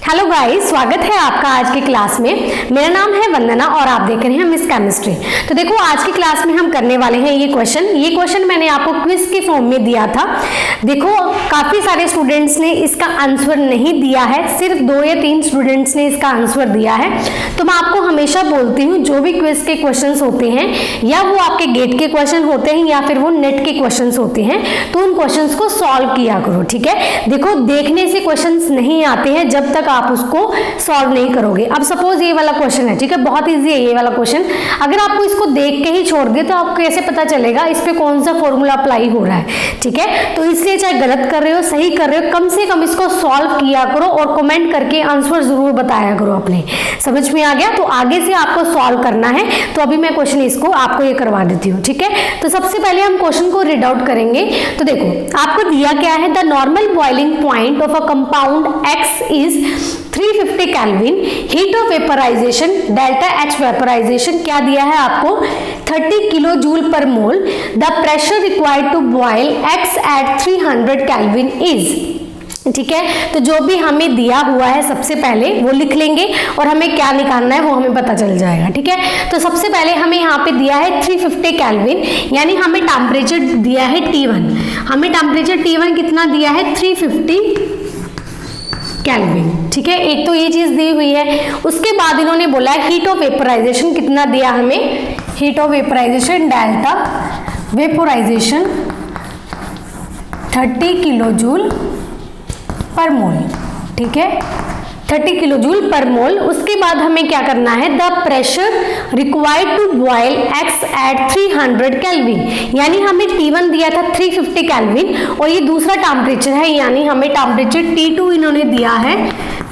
Hello guys, स्वागत है आपका आज की क्लास में। मेरा नाम है वंदना और आप देख रहे हैं मिस केमिस्ट्री। तो देखो, आज की क्लास में हम करने वाले हैं ये क्वेश्चन मैंने आपको क्विज के फॉर्म में दिया था। देखो, काफी सारे स्टूडेंट्स ने इसका आंसर नहीं दिया है, सिर्फ 2 या 3 स्टूडेंट्स ने इसका आंसर दिया है। तो मैं आपको हमेशा बोलती हूँ, जो भी क्विज के क्वेश्चन होते हैं, या वो आपके गेट के क्वेश्चन होते हैं या फिर वो नेट के क्वेश्चन होते हैं, तो उन क्वेश्चन को सॉल्व किया करो। ठीक है, देखो, देखने से क्वेश्चन नहीं आते हैं जब तक आप उसको सॉल्व नहीं करोगे। अब सपोज ये वाला क्वेश्चन है, ठीक है, बहुत इजी है ये वाला क्वेश्चन। अगर आपको इसको देख के ही छोड़ दिए तो आपको कैसे पता चलेगा इस पे कौन सा फॉर्मूला अप्लाई हो रहा है। ठीक है, तो इसलिए चाहे गलत कर रहे हो सही कर रहे हो, कम से कम इसको सॉल्व किया करो और कमेंट करके आंसर जरूर बताया करो अपने। समझ में आ गया? तो आगे से आपको सॉल्व करना है। तो अभी मैं क्वेश्चन इसको आपको ये करवा देती हूँ। ठीक है, तो सबसे पहले हम क्वेश्चन को रीड आउट करेंगे। तो देखो, आपको दिया क्या है, the normal boiling point of a compound X is 350 kelvin, heat of vaporisation delta H vaporization क्या दिया है आपको, 30 किलो जूल पर mole. The pressure required to boil X at 300 kelvin is. ठीक है, तो जो भी हमें दिया हुआ है सबसे पहले वो लिख लेंगे और हमें क्या निकालना है वो हमें पता चल जाएगा। ठीक है, तो सबसे पहले हमें यहाँ पे दिया है 350 केल्विन, यानी हमें टेम्परेचर दिया है T1। हमें टेम्परेचर T1 कितना दिया है, 350 केल्विन। ठीक है, एक तो ये चीज दी हुई है। उसके बाद इन्होंने बोला है हीट ऑफ वेपराइजेशन कितना दिया हमें, heat of vaporisation delta vaporisation 30 kilo joule पर मोल। ठीक है, 30 किलो जूल पर मोल। उसके बाद हमें क्या करना है, the pressure required to boil X at 300 kelvin, यानी हमें T1 दिया था 350 केल्विन और ये दूसरा टेम्परेचर है, यानी हमें टेम्परेचर T2 इन्होंने दिया है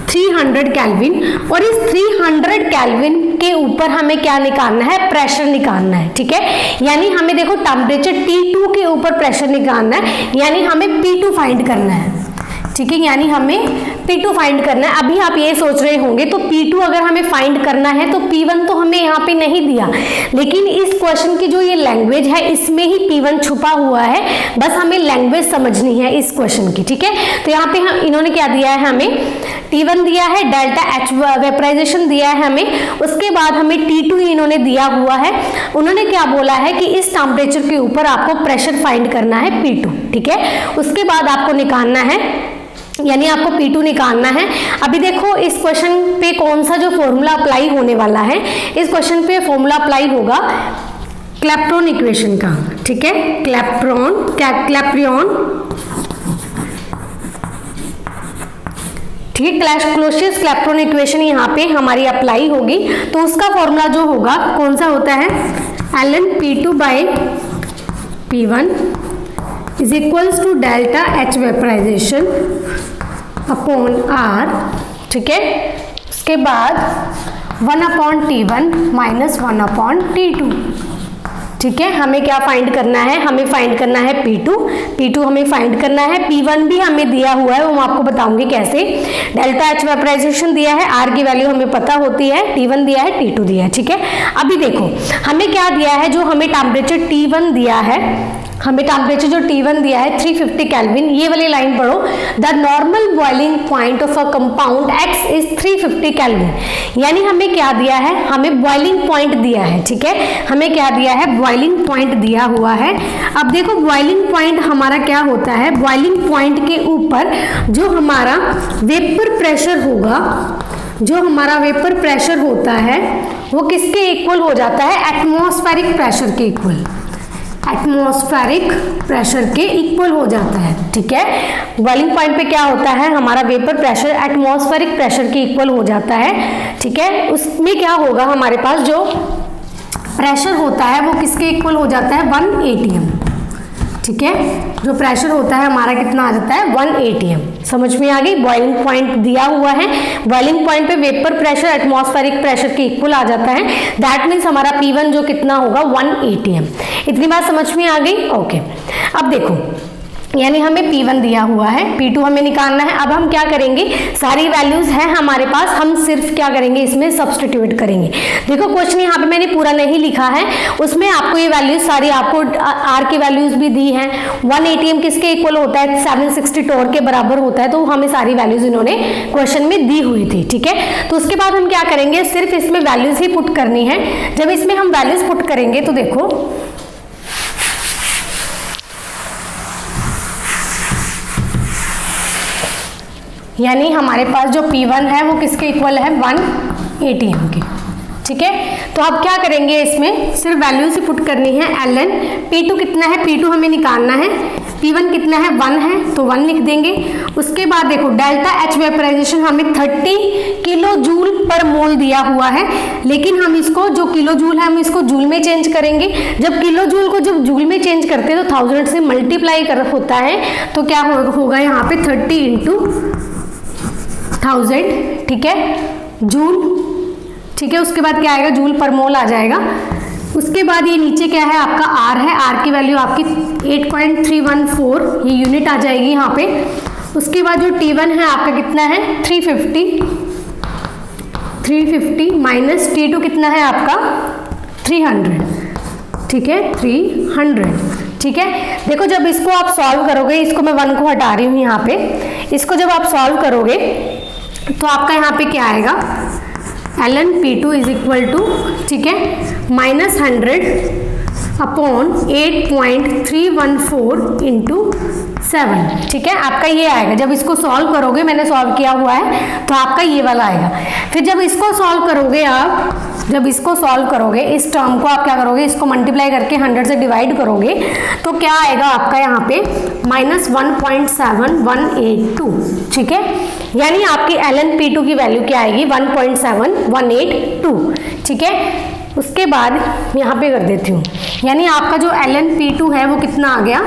300 केल्विन। और इस 300 केल्विन के ऊपर हमें क्या निकालना है, प्रेशर निकालना है। ठीक है, यानी हमें देखो टेम्परेचर T2 के ऊपर प्रेशर निकालना है, यानी हमें P2 फाइंड करना है। ठीक है, यानी हमें P2 फाइंड करना है। अभी आप ये सोच रहे होंगे तो P2 अगर हमें फाइंड करना है तो P1 तो हमें यहाँ पे नहीं दिया, लेकिन इस क्वेश्चन की जो ये लैंग्वेज है इसमें ही P1 छुपा हुआ है, बस हमें लैंग्वेज समझनी है इस क्वेश्चन की। ठीक है, तो यहाँ पे इन्होंने क्या दिया है, हमें T1 दिया है, डेल्टा H वेपराइजेशन दिया है हमें, उसके बाद हमें T2 इन्होंने दिया हुआ है। उन्होंने क्या बोला है कि इस टेम्परेचर के ऊपर आपको प्रेशर फाइंड करना है P2। ठीक है, उसके बाद आपको निकालना है, यानी आपको P2 निकालना है। अभी देखो, इस क्वेश्चन पे कौन सा जो फॉर्मूला अप्लाई होने वाला है, इस क्वेश्चन पे फॉर्मूला अप्लाई होगा क्लैप्टॉन इक्वेशन का। ठीक है, क्लैप्रियन ठीक है, क्लोसियस क्लैप्टॉन इक्वेशन यहाँ पे हमारी अप्लाई होगी। तो उसका फॉर्मूला जो होगा कौन सा होता है, ln P2 by P1 is equals to delta H vaporization upon R। ठीक है, उसके बाद 1/T1 माइनस 1/T2। ठीक है, हमें क्या फाइंड करना है, हमें फाइंड करना है P2 हमें फाइंड करना है। P1 भी हमें दिया हुआ है, वो मैं आपको बताऊंगी कैसे। डेल्टा H वेपराइजेशन दिया है, R की वैल्यू हमें पता होती है, T1 दिया है, T2 दिया है। ठीक है, अभी देखो हमें क्या दिया है, जो हमें टेम्परेचर T1 दिया है, हमें टेम्परेचर जो T1 दिया है 350 केल्विन। ये वाली लाइन पढ़ो, the normal boiling point of a compound X is 350 kelvin, यानी हमें क्या दिया है, हमें बॉइलिंग पॉइंट दिया है। ठीक है, हमें क्या दिया है, बॉइलिंग पॉइंट दिया हुआ है। अब देखो, बॉइलिंग पॉइंट हमारा क्या होता है, बॉइलिंग पॉइंट के ऊपर जो हमारा वेपर प्रेशर होगा, जो हमारा वेपर प्रेशर होता है वो किसके इक्वल हो जाता है, एटमॉस्फेरिक प्रेशर के इक्वल, एटमॉस्फेरिक प्रेशर के इक्वल हो जाता है। ठीक है, बॉइलिंग पॉइंट पे क्या होता है, हमारा वेपर प्रेशर एटमॉस्फेरिक प्रेशर के इक्वल हो जाता है। ठीक है, उसमें क्या होगा, हमारे पास जो प्रेशर होता है वो किसके इक्वल हो जाता है, 1 atm। ठीक है, जो प्रेशर होता है हमारा कितना आ जाता है, 1 atm। समझ में आ गई, बॉइलिंग पॉइंट दिया हुआ है, बॉइलिंग पॉइंट पे वेपर प्रेशर एटमॉस्फेरिक प्रेशर के इक्वल आ जाता है, दैट मीन्स हमारा P1 जो कितना होगा, 1 atm। इतनी बात समझ में आ गई? ओके, अब देखो यानी हमें P1 दिया हुआ है, P2 हमें निकालना है। अब हम क्या करेंगे, सारी वैल्यूज हैं हमारे पास, हम सिर्फ क्या करेंगे, इसमें सब्स्टिट्यूट करेंगे। देखो क्वेश्चन यहाँ पे मैंने पूरा नहीं लिखा है, उसमें आपको ये वैल्यूज सारी, आपको R की वैल्यूज भी दी हैं। 1 ATM किसके इक्वल होता है, 760 टॉर्क के बराबर होता है, तो हमें सारी वैल्यूज इन्होंने क्वेश्चन में दी हुई थी, ठीक है। तो उसके बाद हम क्या करेंगे, सिर्फ इसमें वैल्यूज ही पुट करनी है। जब इसमें हम वैल्यूज पुट करेंगे तो देखो यानी हमारे पास जो P1 है वो किसके इक्वल है, 1 ATM के, ठीक है। तो अब क्या करेंगे, इसमें सिर्फ वैल्यूज ही पुट करनी है। ln P2 कितना है, P2 हमें निकालना है, P1 कितना है, 1 है, तो 1 लिख देंगे। उसके बाद देखो डेल्टा H वेपराइजेशन हमें 30 किलो जूल पर मोल दिया हुआ है, लेकिन हम इसको जो किलो जूल है हम इसको जूल में चेंज करेंगे। जब किलो जूल को जब जूल में चेंज करते हैं तो 1000 से मल्टीप्लाई होता है, तो क्या होगा यहाँ पे 30 इंटू 1000, ठीक है, जूल, ठीक है। उसके बाद क्या आएगा, जूल पर मोल आ जाएगा। उसके बाद ये नीचे क्या है आपका R है, R की वैल्यू आपकी 8.314, ये यूनिट आ जाएगी यहाँ पे। उसके बाद जो T1 है आपका कितना है, 350 माइनस T2 कितना है आपका 300, ठीक है, 300, ठीक है। देखो जब इसको आप सॉल्व करोगे, इसको मैं 1 को हटा रही हूँ यहाँ पे, इसको जब आप सॉल्व करोगे तो आपका यहाँ पे क्या आएगा, ln P2 is equal to, ठीक है, -100 अपॉन 8.314 इंटू 7, ठीक है, आपका ये आएगा। जब इसको सॉल्व करोगे, मैंने सॉल्व किया हुआ है, तो आपका ये वाला आएगा। फिर जब इसको सॉल्व करोगे आप, जब इसको सॉल्व करोगे, इस टर्म को आप क्या करोगे, इसको मल्टीप्लाई करके 100 से डिवाइड करोगे, तो क्या आएगा आपका यहाँ पे -1.7182, ठीक है। यानी आपकी ln P2 की वैल्यू क्या आएगी, 1.7182, ठीक है। उसके बाद यहाँ पे कर देती हूँ, यानी आपका जो ln P2 है वो कितना आ गया,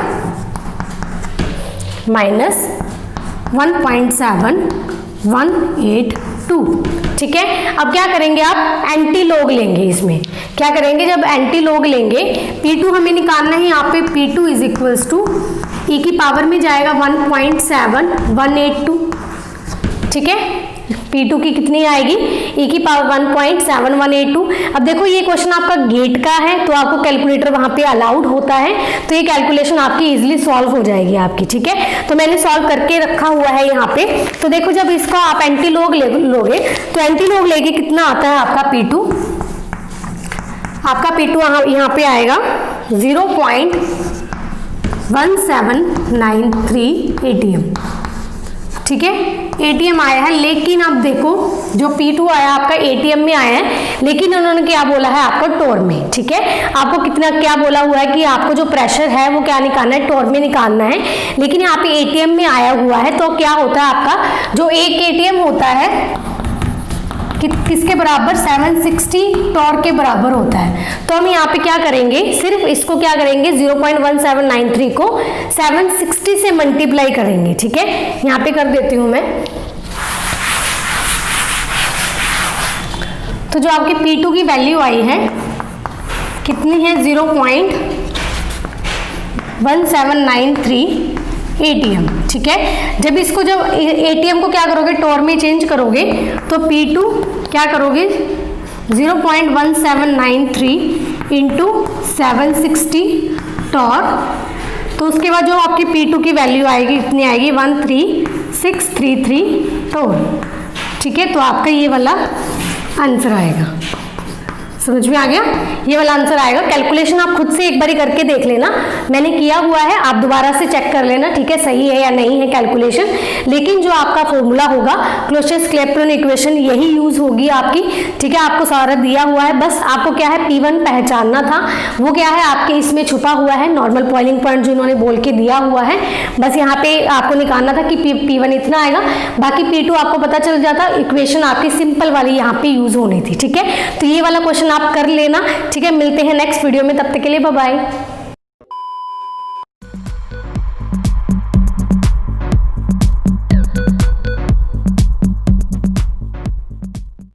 -1.7182, ठीक है। अब क्या करेंगे आप, एंटी लॉग लेंगे, इसमें क्या करेंगे, जब एंटी लॉग लेंगे, P2 हमें निकालना है, यहाँ पे P2 is equals to e की पावर में जाएगा 1.7182, ठीक है। P2 की कितनी आएगी, e की पावर 1.7182। अब देखो ये क्वेश्चन आपका गेट का है, तो आपको कैलकुलेटर वहां पे अलाउड होता है, तो ये कैलकुलेशन आपकी इजीली सॉल्व हो जाएगी आपकी, ठीक है। तो मैंने सॉल्व करके रखा हुआ है यहाँ पे। तो देखो जब इसका आप एंटी लॉग लोगे, तो एंटी लॉग लेके कितना आता है आपका P2, आपका P2 यहाँ पे आएगा 0.1793 ATM, ठीक है, ATM आया है। लेकिन अब देखो जो P2 आया आपका ATM में आया है, लेकिन उन्होंने क्या बोला है आपको टोर में, ठीक है। आपको कितना क्या बोला हुआ है कि आपको जो प्रेशर है वो क्या निकालना है, टोर में निकालना है, लेकिन यहाँ पे ATM में आया हुआ है। तो क्या होता है आपका जो एक ATM होता है किसके बराबर, 760 टॉर्क के बराबर होता है। तो हम यहाँ पे क्या करेंगे, सिर्फ इसको क्या करेंगे, 0.1793 को 760 से मल्टीप्लाई करेंगे, ठीक है। यहाँ पे कर देती हूँ मैं। तो जो आपकी P2 की वैल्यू आई है कितनी है, 0.1793 ATM, ठीक है। जब इसको जब ATM को क्या करोगे, टॉर में चेंज करोगे, तो P2 क्या करोगे, 0.1793 इंटू 760 टॉर, तो उसके बाद जो आपकी P2 की वैल्यू आएगी कितनी आएगी, 13633 टॉर, ठीक है। तो आपका ये वाला आंसर आएगा, समझ में आ गया, ये वाला आंसर आएगा। कैलकुलेशन आप खुद से एक बारी करके देख लेना, मैंने किया हुआ है, आप दोबारा से चेक कर लेना, ठीक है, सही है या नहीं है कैलकुलेशन। लेकिन जो आपका फॉर्मूला होगा, क्लोशेस-क्लैपेरॉन इक्वेशन, यही यूज होगी आपकी, ठीक है। आपको सारा दिया हुआ है, बस आपको क्या है P1 पहचानना था, वो क्या है आपके इसमें छुपा हुआ है, नॉर्मल बॉइलिंग पॉइंट जो उन्होंने बोल के दिया हुआ है, बस यहाँ पे आपको निकालना था कि P1 इतना आएगा, बाकी P2 आपको पता चल जाता, इक्वेशन आपकी सिंपल वाली यहाँ पे यूज होनी थी, ठीक है। तो ये वाला क्वेश्चन आप कर लेना, ठीक है। मिलते हैं नेक्स्ट वीडियो में, तब तक के लिए बाय बाय।